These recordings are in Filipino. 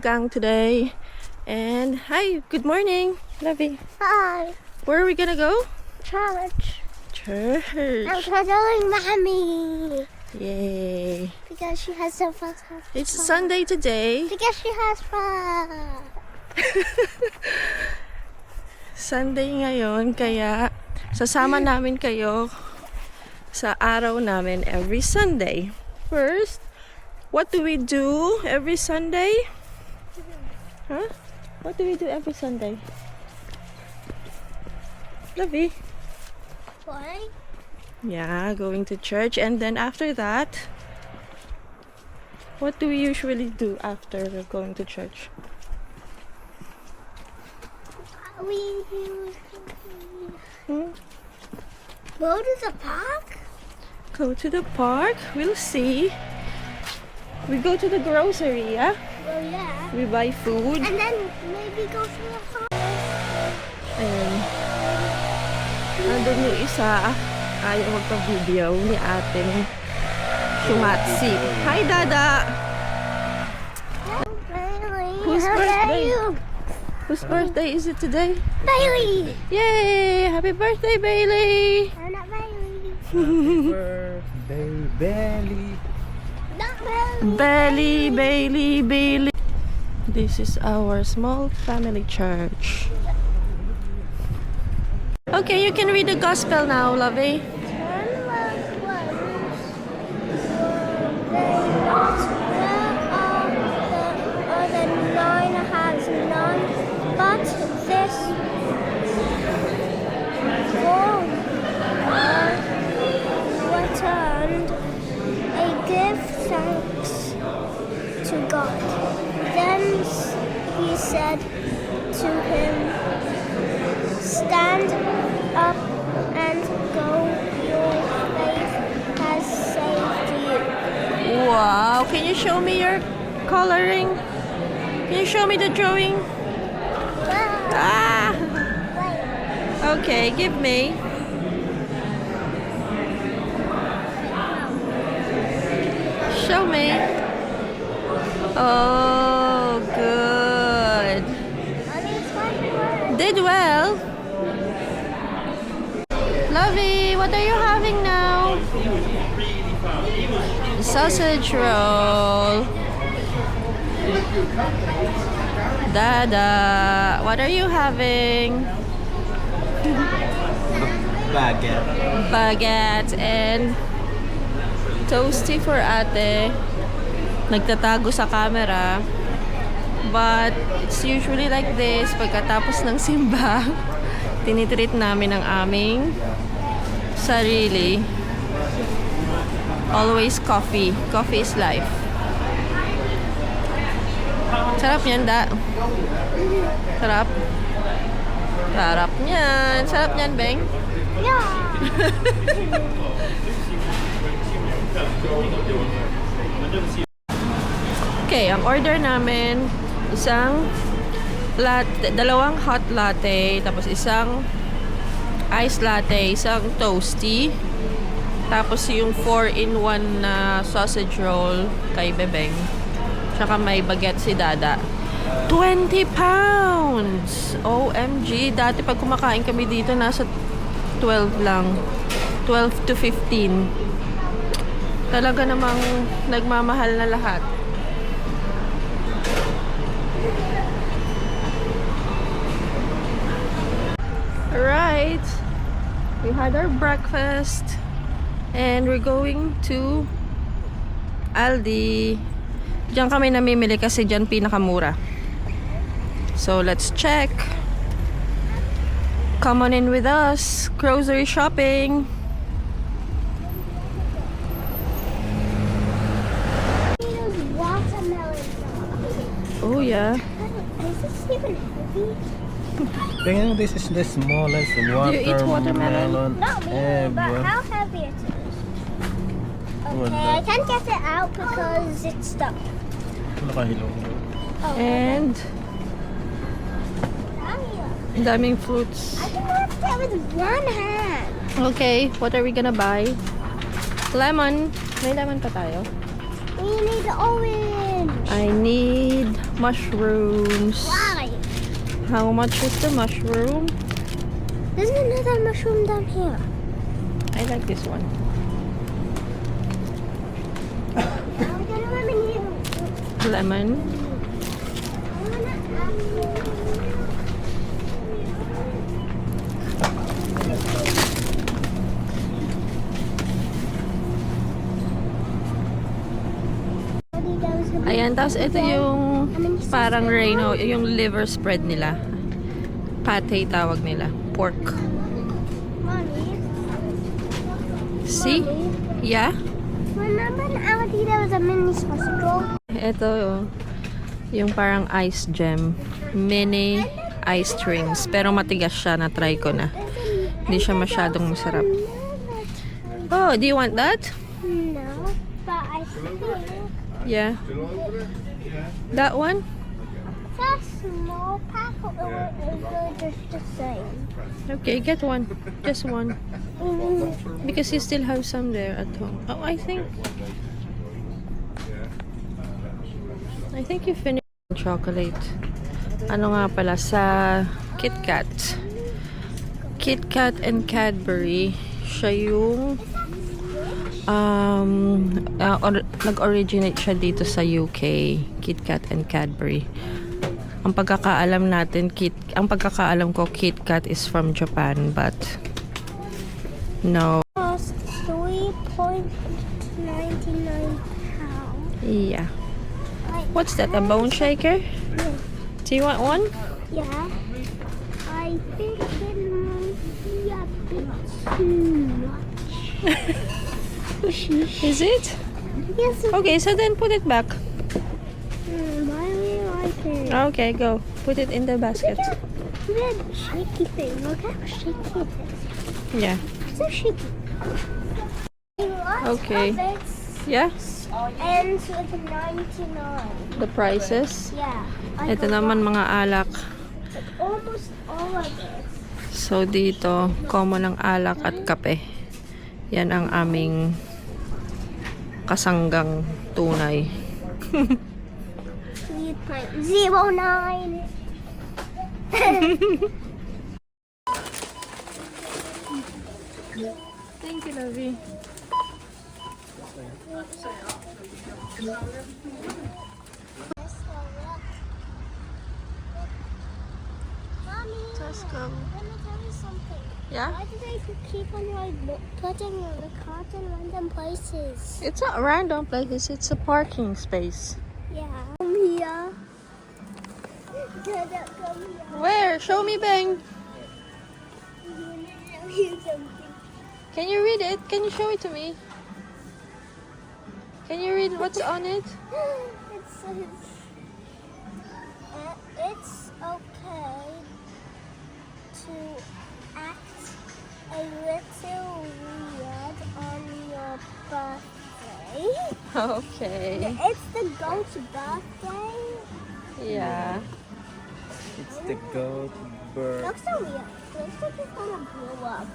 gang today. And hi, good morning, Lovey. Hi. Where are we gonna go? Church. I'm Church. cuddling Mommy. Yay. Because she has so fun. It's Sunday today. Because she has fun. Sunday ngayon, kaya sasama namin kayo sa araw namin every Sunday. First, what do we do every Sunday? Huh? What do we do every Sunday? Lovey? Why? Yeah, going to church. And then after that, what do we usually do after going to church? We Hmm? go to the park? Go to the park? We'll see. We go to the grocery, yeah? Well, yeah. We buy food. And then maybe go to the park. Ayun. Nandun yung isa. Ayaw magpa-video ni ating Shumatsi. Hi, Dada! Bailey. Whose How birthday? are you? Whose birthday is it today? Bailey. Yay! Happy birthday, Bailey! I'm not Bailey. Birthday, Belly. Not Bailey. Bailey, Bailey, Bailey. This is our small family church. Okay, you can read the gospel now, Lovey. But this returned a give thanks to God. Then he said to him, "Stand up and go. Your faith has saved you." Wow, can you show me your coloring? Can you show me the drawing? Ah! Okay, give me. Show me. Oh, good. Did well. Lovey, what are you having now? Sausage roll. Dada, what are you having? Baguette. Baguette and toasty for ate. Nagtatago sa camera. But it's usually like this. Pagkatapos ng simba, tinitreat namin ang aming sarili. Always coffee. Coffee is life. Sarap yan, Da. Sarap. Sarap niyan. Sarap niyan, Beng. Yeah. Okay, ang order namin, isang latte, dalawang hot latte, tapos isang iced latte, isang toasty, tapos yung 4-in-1 na sausage roll kay Bebeng. Tsaka may baguette si Dada. 20 pounds! OMG! Dati pag kumakain kami dito, nasa 12 lang. 12 to 15. Talaga namang nagmamahal na lahat. Alright. We had our breakfast. And we're going to Aldi. Diyan kami namimili kasi diyan pinakamura. So let's check. Come on in with us. Grocery shopping. Watermelon. Oh yeah. Is this even heavy? Tingnan, this is the smallest you eat watermelon? Not me, but ever. how heavy it is. Well, Okay, I can't get it out because it's stuck. Nakahilong. Oh, And ang daming fruits. I can lift it with one hand. Okay, what are we gonna buy? Lemon. May lemon pa tayo. We need orange. I need mushrooms. Why? How much is the mushroom? There's another mushroom down here. I like this one. I'm gonna lemonade. Lemon. I wanna apple. Ayan, tapos ito yung parang Reno, yung liver spread nila. Pate tawag nila. Pork. Mommy. See? Yeah? Remember in Aldi there was a mini hospital? Ito yung parang ice gem. Mini ice rings. Pero matigas siya, na-try ko na. Hindi siya masyadong masarap. Oh, do you want that? No, but I think Yeah. That one? that small pack is just the same. Okay, get one. Just one. Because you still have some there at home. Oh, I think you finished chocolate. Ano nga pala sa Kit Kat. Kit Kat and Cadbury. Siya yung nag-originate siya dito sa UK. Kit Kat and Cadbury. Ang pagkakaalam ko Kit Kat is from Japan, but no. Cost £3.99. Yeah. What's that? A bone shaker? Do you want one? Yeah. I think it might be a bit too much. Is it? Yes. Okay, so then put it back. Why do you like it? Okay, go. Put it in the basket. Look at that shaky thing. Look how shaky it is. Yeah. So shaky. Okay. Lots of it Yeah? ends with 99. The prices. Yeah. Ito naman mga alak. Almost all of it. So dito, common ang alak at kape. Yan ang aming kasanggang tunay. 3.09. Thank you, Lovey. Mommy, Just go. let me tell you something. Yeah? Why do they keep on like putting the carts in random places? It's not random places, it's a parking space. Yeah. Come here. Dada, come here. Where? Show me, Bang. I'm gonna tell you something. Can you read it? Can you show it to me? Can you read what's on it? It says, it's okay to act a little weird on your birthday. Okay. It's the goat's birthday. Yeah. It's the goat bird. Looks so weird. Looks like it's gonna blow up.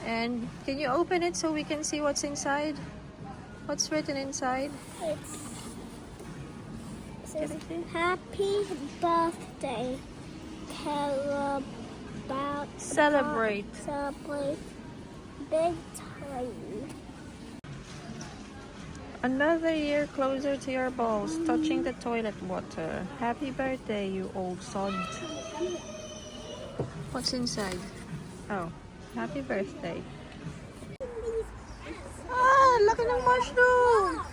And can you open it so we can see what's inside? What's written inside? It says, happy birthday, care about Celebrate. Celebrate big time. Another year closer to your balls, touching the toilet water. Happy birthday, you old sod. What's inside? Oh, happy birthday. Ah, laki ng mushroom!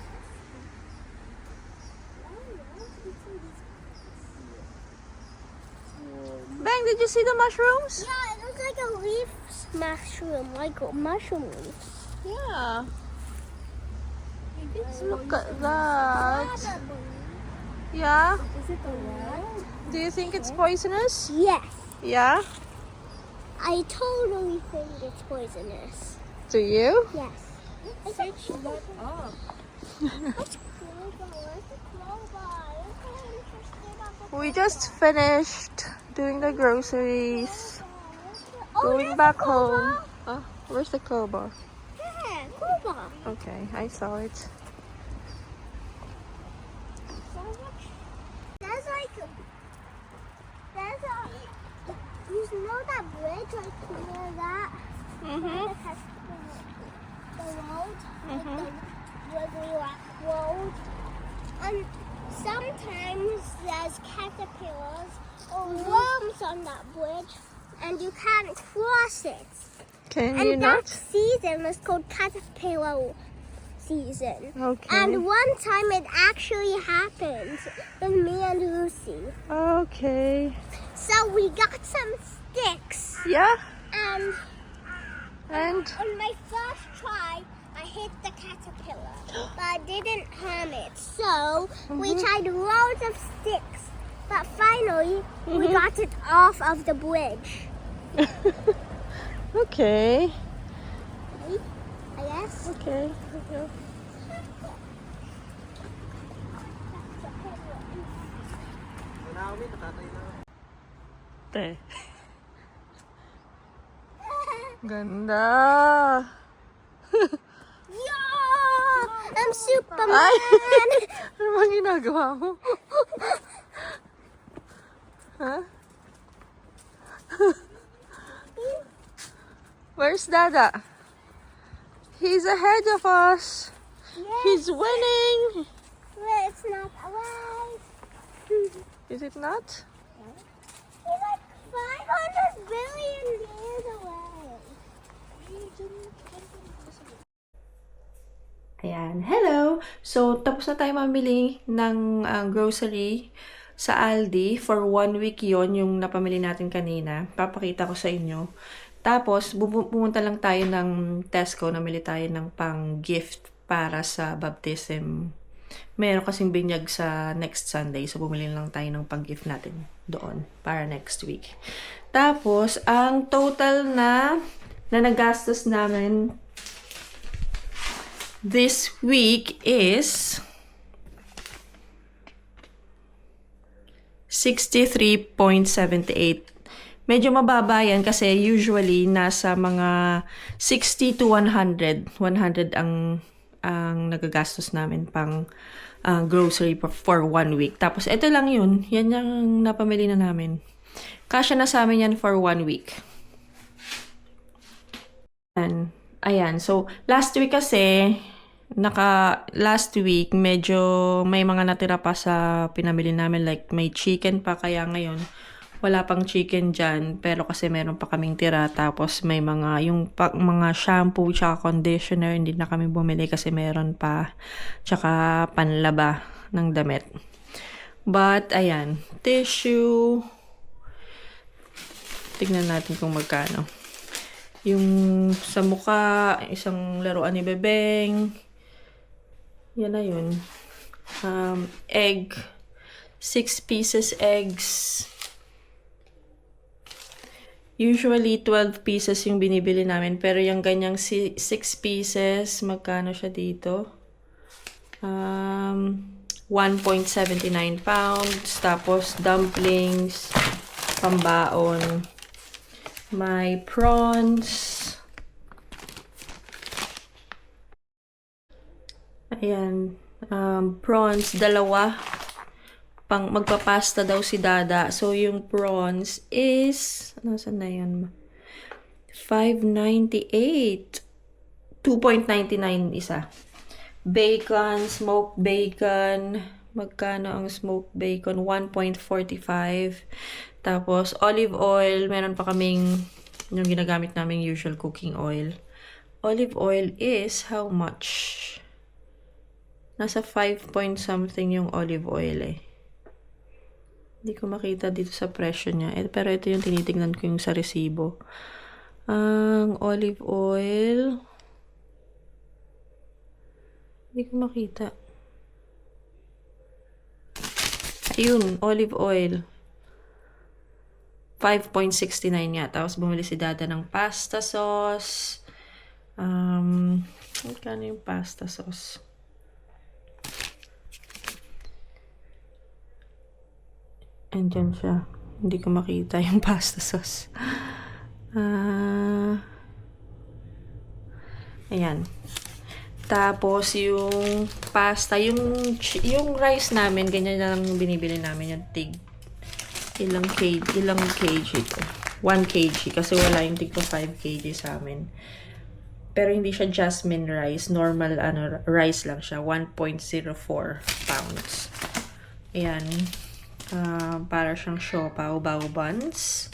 Bang, did you see the mushrooms? Yeah, it looks like a leaf mushroom, like mushroom leaves. Yeah. Look at that. Yeah? Is it the one? Do you think it's poisonous? Yes. Yeah? I totally think it's poisonous. Do you? Yes. Search that up. Where's the crowbar? We just finished doing the groceries. Going back home. Where's the crowbar? Yeah, crowbar. Okay, I saw it. like there's a you know that bridge like near that Mhm. the road like the wiggly rock road and sometimes there's caterpillars or worms on that bridge and you can't cross it. Can you And not? that season is called caterpillar season. Okay. And one time it actually happened with me and Lucy. Okay. So we got some sticks Yeah. and And on my first try I hit the caterpillar but I didn't harm it. So we tried loads of sticks but finally we got it off of the bridge. okay. I guess. Okay. Te. Ganda. Yeah! I'm Superman! Ay! Ano bang ginagawa mo? Ha? Where's Dada? He's ahead of us. Yes, He's winning. but it's not alive. Is it not? He's like 500 billion years away. Ayan, hello! So, tapos na tayo mamili ng grocery sa Aldi. For 1 week yon yung napamili natin kanina. Papakita ko sa inyo. Tapos, pumunta lang tayo ng Tesco. Namili tayo ng pang-gift para sa baptism. Meron kasing binyag sa next Sunday. So, bumili lang tayo ng pang-gift natin doon para next week. Tapos, ang total na nagastos namin this week is 63.78. Medyo mababa yan kasi usually nasa mga 60 to 100. 100 ang nagagastos namin pang grocery for 1 week. Tapos ito lang yun. Yan yung napamili na namin. Kasya na sa amin yan for 1 week. Ayan. So, last week kasi, last week, medyo may mga natira pa sa pinamili namin. Like, may chicken pa. Kaya ngayon, wala pang chicken dyan. Pero kasi meron pa kaming tira. Tapos, may mga, mga shampoo tsaka conditioner. Hindi na kami bumili kasi meron pa. Tsaka panlaba ng damit. But, ayan. Tissue. Tignan natin kung magkano. Yung sa mukha, isang laruan ni Bebeng. Yan na yun. Egg. 6 pieces eggs. Usually, 12 pieces yung binibili namin. Pero yung ganyang 6 pieces, magkano siya dito? 1.79 pounds. Tapos, dumplings. Pambaon. May prawns. Ayan. Prawns, 2. Magpapasta daw si Dada. So, yung prawns is, nasan na yun? 5.98. 2.99 isa. Bacon, smoked bacon. Magkano ang smoked bacon? 1.45. Tapos, olive oil. Meron pa kaming yung ginagamit naming usual cooking oil. Olive oil is how much? Nasa 5 point something yung olive oil eh. Hindi ko makita dito sa presyo niya. Pero ito yung tinitignan ko yung sa resibo. Ang olive oil. Hindi ko makita. Ayun, olive oil. 5.69 nga. Tapos bumili si Dada ng pasta sauce. Magkano yung pasta sauce? Andyan siya. Hindi ko makita yung pasta sauce. Ayan. Tapos, yung pasta, yung rice namin, ganyan na lang yung binibili namin, yung ilang kg ito. 1 kg, kasi wala yung tig 5 kg sa amin. Pero hindi siya jasmine rice, normal rice lang siya, 1.04 pounds. Ayan. Para siyang siopaw, bao buns.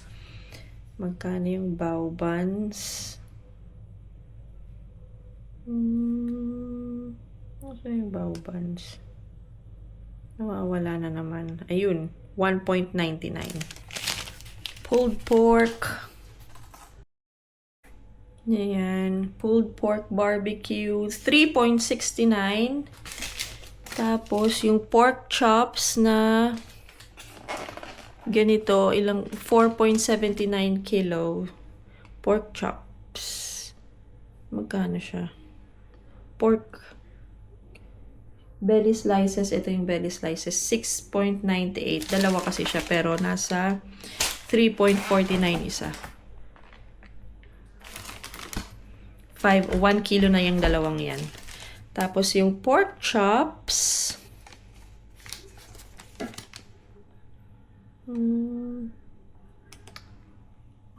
Magkano yung bao buns? Ano yung bao buns? Nawawala na naman. Ayun, 1.99. Pulled pork. Ayan. Pulled pork barbecue, 3.69. Tapos, yung pork chops na ganito, 4.79 kilo. Pork chops. Magkano siya? Pork belly slices. Ito yung belly slices. 6.98. Dalawa kasi siya, pero nasa 3.49 isa. 1 kilo na yung dalawang yan. Tapos yung pork chops.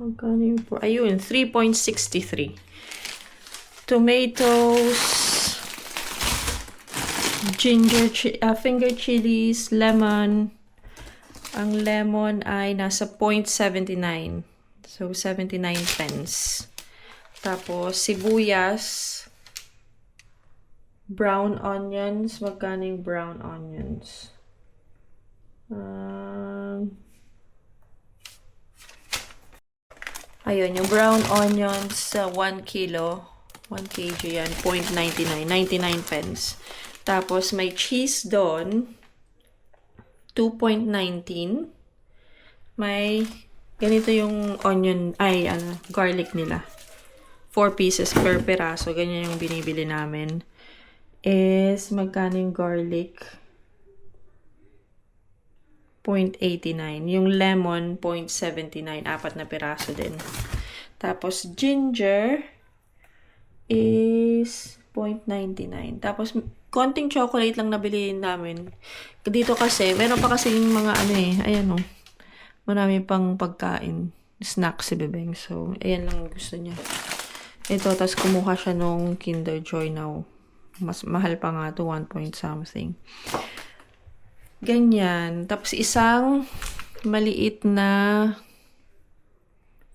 Magkano yung pork? Ayun, 3.63. Tomatoes. Ginger, finger chilies, lemon. Ang lemon ay nasa 0.79. So, 79 pence. Tapos, sibuyas. Brown onions. Magkano yung brown onions? Ayun, yung brown onions, 1 kilo. 1 kg yan. 0.99. 99 pence. Tapos, may cheese doon. 2.19. May, ganito yung onion, garlic nila. 4 pieces per peraso. Ganyan yung binibili namin. Is, magkano yung garlic? 0.89. Yung lemon, 0.79. 4 na peraso din. Tapos, ginger is 0.99. Tapos, konting chocolate lang nabili namin. Dito kasi, meron pa kasi yung mga ayan o. Marami pang pagkain. Snacks si Bebeng. So, ayan lang gusto niya. Ito, tapos kumuha siya nung Kinder Joy now. Mas mahal pa nga to 1 point something. Ganyan. Tapos isang maliit na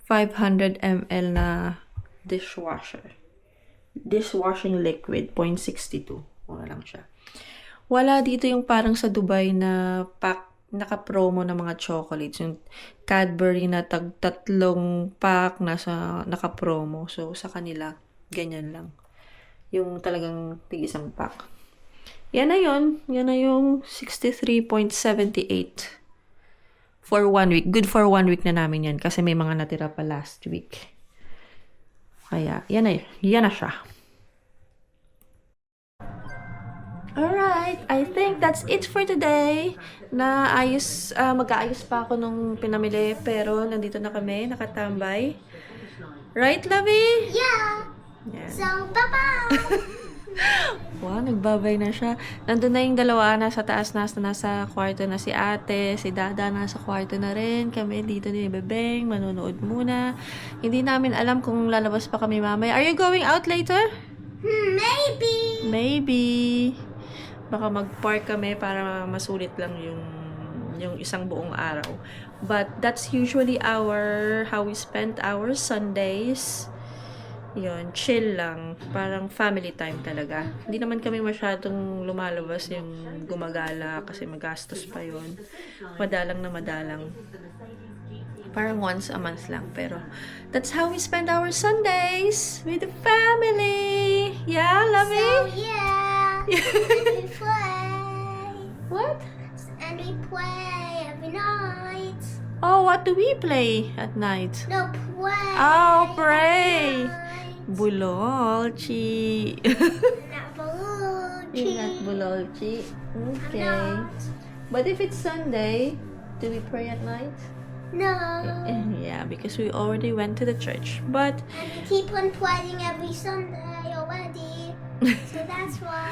500 ml na dishwashing liquid, 0.62. Mura lang siya. Wala dito yung parang sa Dubai na pack, naka-promo na mga chocolates. Yung Cadbury na tatlong pack naka-promo. So, sa kanila, ganyan lang. Yung talagang tig-isang pack. Yan na yun. Yan na yung 63.78 for 1 week. Good for 1 week na namin yan kasi may mga natira pa last week. Kaya, yan na siya. Alright, I think that's it for today. Mag-aayos pa ako nung pinamili, pero nandito na kami, nakatambay. Right, Lovey? Yeah. So, bye-bye. Wow, nagbabay na siya. Nandun na yung dalawa, nasa taas, nasa kwarto na si ate, si Dada nasa kwarto na rin. Kami dito ni Bebeng, manonood muna. Hindi namin alam kung lalabas pa kami mamaya. Are you going out later? Maybe. Maybe. Baka mag-park kami para masulit lang yung isang buong araw. But that's usually how we spend our Sundays. Yun, chill lang. Parang family time talaga. Hindi naman kami masyadong lumalabas yung gumagala kasi magastos pa yun. Madalang na madalang. Parang once a month lang. Pero that's how we spend our Sundays with the family. Yeah, love So, it? yeah. We play. What? And we play every night. Oh, what do we play at night? No, play. Oh, pray. Night. Bulolchi. Not Baluchi. You're not Bulolchi. Okay. I'm not. But if it's Sunday, do we pray at night? No. Yeah, because we already went to the church. But And we keep on playing every Sunday already. So that's why.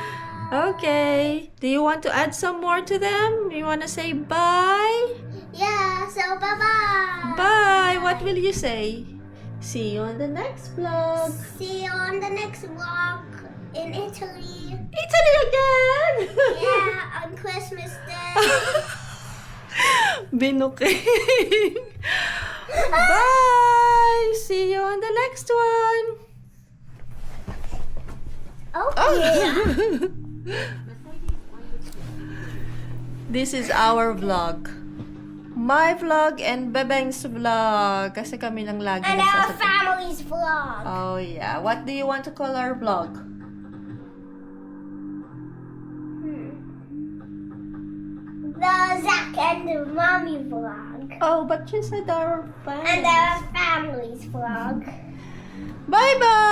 Okay. Do you want to add some more to them? You want to say bye? Yeah, so bye-bye. Bye. What will you say? See you on the next vlog. See you on the next vlog in Italy. Italy again! Yeah, on Christmas Day. Binuking. Bye! See you on the next one. Okay. This is our vlog. My vlog and Bebeng's vlog. Kasi kami lang lagi And our nagsasabi. family's vlog. Oh yeah. What do you want to call our vlog? The Zach and the mommy vlog. Oh, but you said our And family. our family's vlog. Bye-bye!